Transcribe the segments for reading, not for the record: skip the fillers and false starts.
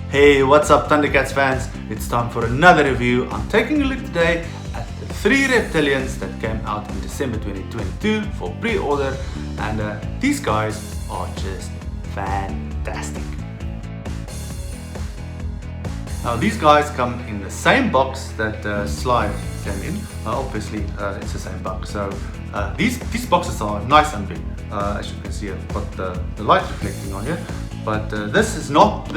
Hey, what's up ThunderCats fans? It's time for another review. I'm taking a look today at the 3 Reptilians that came out in December 2022 for pre-order, and these guys are just fantastic. Now these guys come in the same box that Slide came in. Obviously it's the same box, so these boxes are nice and big. As you can see, I've got the light reflecting on here. But this is not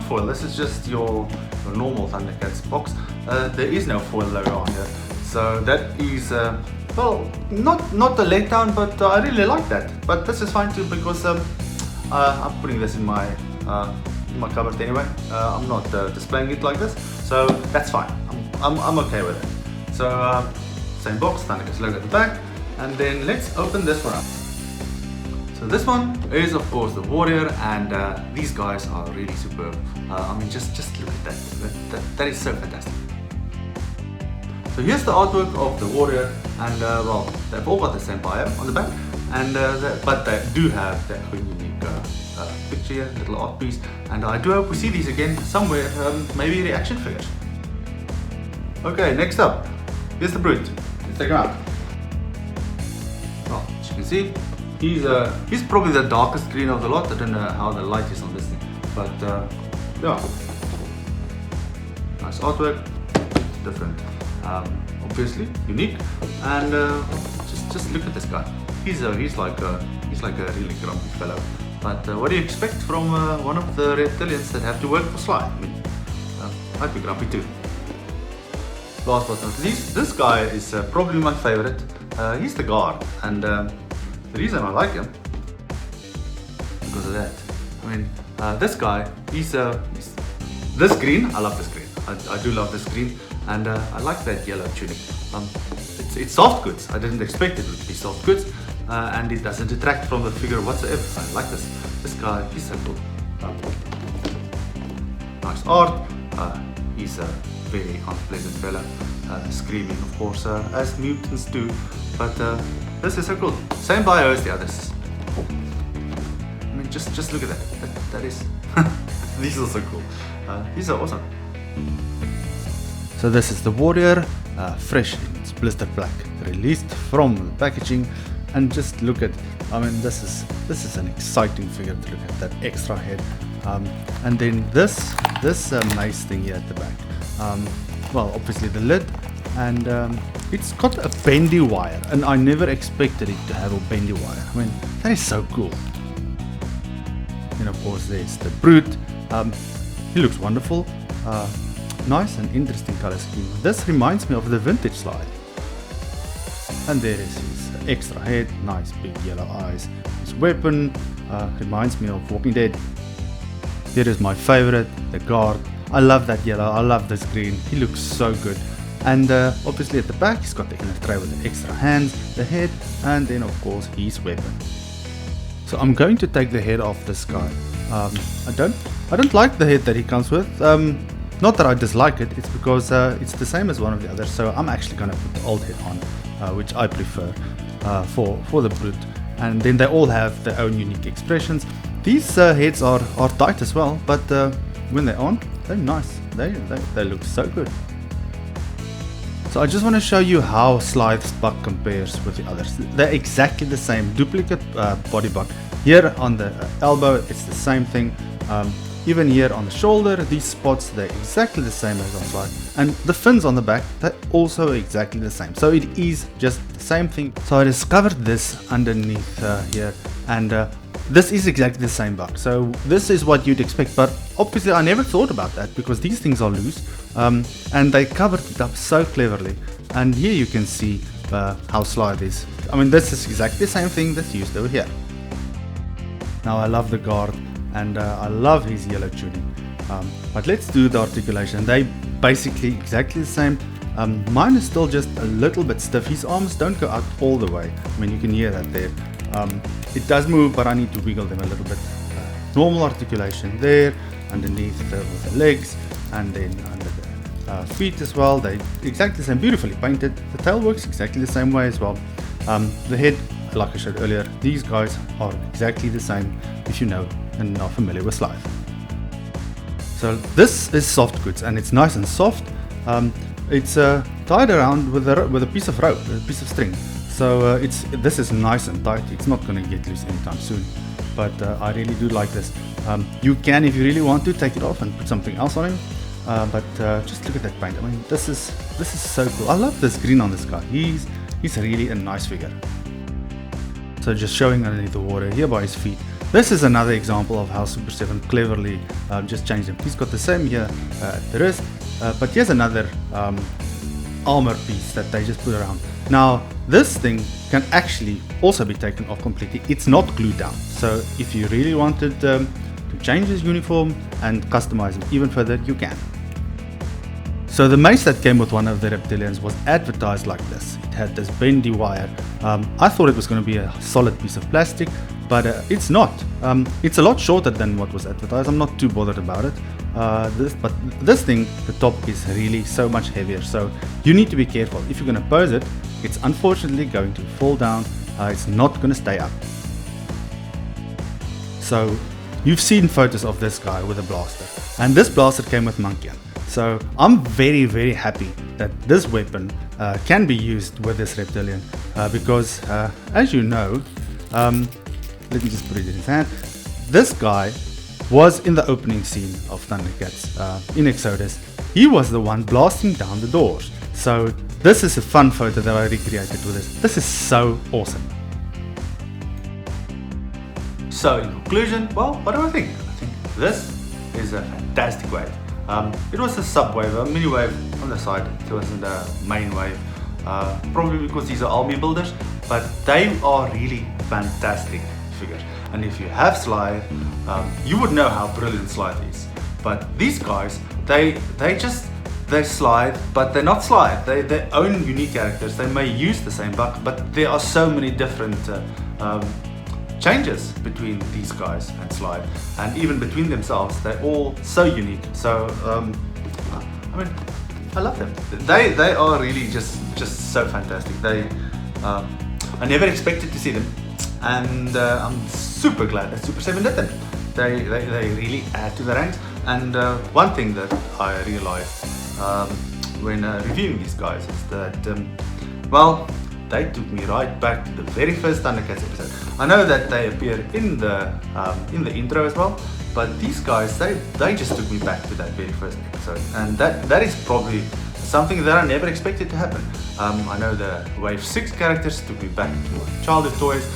foil. This is just your normal ThunderCats box. There is no foil logo on here, so that is well, not a letdown, but I really like that. But this is fine too, because I'm putting this in my cupboard anyway. I'm not displaying it like this, so that's fine. I'm okay with it. So same box, ThunderCats logo at the back, and then let's open this one up. So this one is of course the Warrior, and these guys are really superb. I mean, just look at that. That is so fantastic. So here's the artwork of the Warrior, and well, they've all got the same bio on the back, and but they do have their own unique picture here, little art piece, and I do hope we see these again somewhere, maybe reaction figures. Okay, next up, here's the Brute. Let's take him out. Well, as you can see, he's probably the darkest green of the lot. I don't know how the light is on this thing, but yeah, nice artwork, different, obviously unique, and just look at this guy. He's like a really grumpy fellow. But what do you expect from one of the Reptilians that have to work for Slide? I mean, I'd be grumpy too. Last but not least, this guy is probably my favorite. He's the guard, and the reason I like him because of that. I mean, this guy, he's this green. I love this green. I do love this green, and I like that yellow tunic. It's soft goods. I didn't expect it would be soft goods, and it doesn't detract from the figure whatsoever. I like this. This guy, he's so cool. Nice art. He's a very unpleasant fellow, screaming, of course, as mutants do. But this is so cool. Same bio as the others. I mean, just look at that. That is. These are so cool. These are awesome. So this is the Warrior, fresh in its blister black, released from the packaging, and just look at. I mean, this is an exciting figure to look at. That extra head, and then this nice thing here at the back. Well, obviously the lid, and it's got a bendy wire, and I never expected it to have a bendy wire. I mean, that is so cool. And of course there's the Brute. He looks wonderful. Nice and interesting color scheme. This reminds me of the vintage Slide. And there is his extra head, nice big yellow eyes. His weapon reminds me of Walking Dead. Here is my favorite, the guard. I love that yellow, I love this green. He looks so good. And obviously at the back he's got the inner tray with the extra hands, the head, and then of course his weapon. So I'm going to take the head off this guy. I don't like the head that he comes with. Not that I dislike it, it's because it's the same as one of the others. So I'm actually going to put the old head on, which I prefer for the Brute. And then they all have their own unique expressions. These heads are tight as well, but when they're on, they're nice. They look so good. So I just want to show you how Slide's buck compares with the others. They're exactly the same, duplicate body buck. Here on the elbow, it's the same thing. Even here on the shoulder, these spots, they're exactly the same as on Slide. And the fins on the back, they're also exactly the same. So it is just the same thing. So I discovered this underneath here, and this is exactly the same buck. So this is what you'd expect, but obviously I never thought about that because these things are loose, and they covered it up so cleverly. And here you can see how Slide is. I mean, this is exactly the same thing that's used over here. Now I love the guard, and I love his yellow tunic, but let's do the articulation. They basically exactly the same. Mine is still just a little bit stiff. His arms don't go out all the way. I mean, you can hear that there. It does move, but I need to wiggle them a little bit. Normal articulation there, underneath with the legs, and then under the feet as well. They exactly the same, beautifully painted. The tail works exactly the same way as well. The head, like I showed earlier, these guys are exactly the same if you know and are familiar with slide. So this is soft goods, and it's nice and soft. It's tied around with a piece of rope, a piece of string. So this is nice and tight. It's not going to get loose anytime soon. But I really do like this. You can, if you really want to, take it off and put something else on him. But just look at that paint. I mean, this is so cool. I love this green on this guy. He's really a nice figure. So just showing underneath the water here by his feet. This is another example of how Super7 cleverly just changed him. He's got the same here at the wrist, but here's another armor piece that they just put around. Now this thing can actually also be taken off completely. It's not glued down. So if you really wanted to change his uniform and customize him even further, you can. So the mace that came with one of the Reptilians was advertised like this. It had this bendy wire. I thought it was going to be a solid piece of plastic, but it's not. It's a lot shorter than what was advertised. I'm not too bothered about it. But this thing, the top is really so much heavier. So you need to be careful. If you're going to pose it, it's unfortunately going to fall down. It's not going to stay up. So you've seen photos of this guy with a blaster, and this blaster came with Monkey. So I'm very, very happy that this weapon can be used with this Reptilian because as you know, let me just put it in his hand. This guy was in the opening scene of ThunderCats in Exodus. He was the one blasting down the doors. So this is a fun photo that I recreated with this. This is so awesome. So in conclusion, well, what do I think? I think this is a fantastic wave. It was a sub wave, a mini wave on the side. It wasn't a main wave, probably because these are army builders, but they are really fantastic figures. And if you have Slide, you would know how brilliant Slide is. But these guys, they slide, but they're not Slide. They're their own unique characters. They may use the same buck, but there are so many different changes between these guys and Slide, and even between themselves. They're all so unique. So I mean, I love them. They are really just so fantastic. I never expected to see them, and I'm super glad that Super7 did them. They really add to the ranks. And one thing that I realized when reviewing these guys is that well, they took me right back to the very first ThunderCats episode. I know that they appear in the intro as well, but these guys, they just took me back to that very first episode, and that is probably something that I never expected to happen. I know the Wave 6 characters took me back to my childhood toys,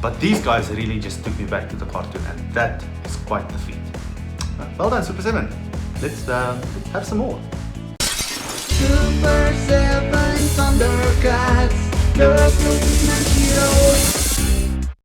but these guys really just took me back to the cartoon, and that is quite the feat. Well done, Super7. Let's have some more. Super 7 ThunderCats, the ultimate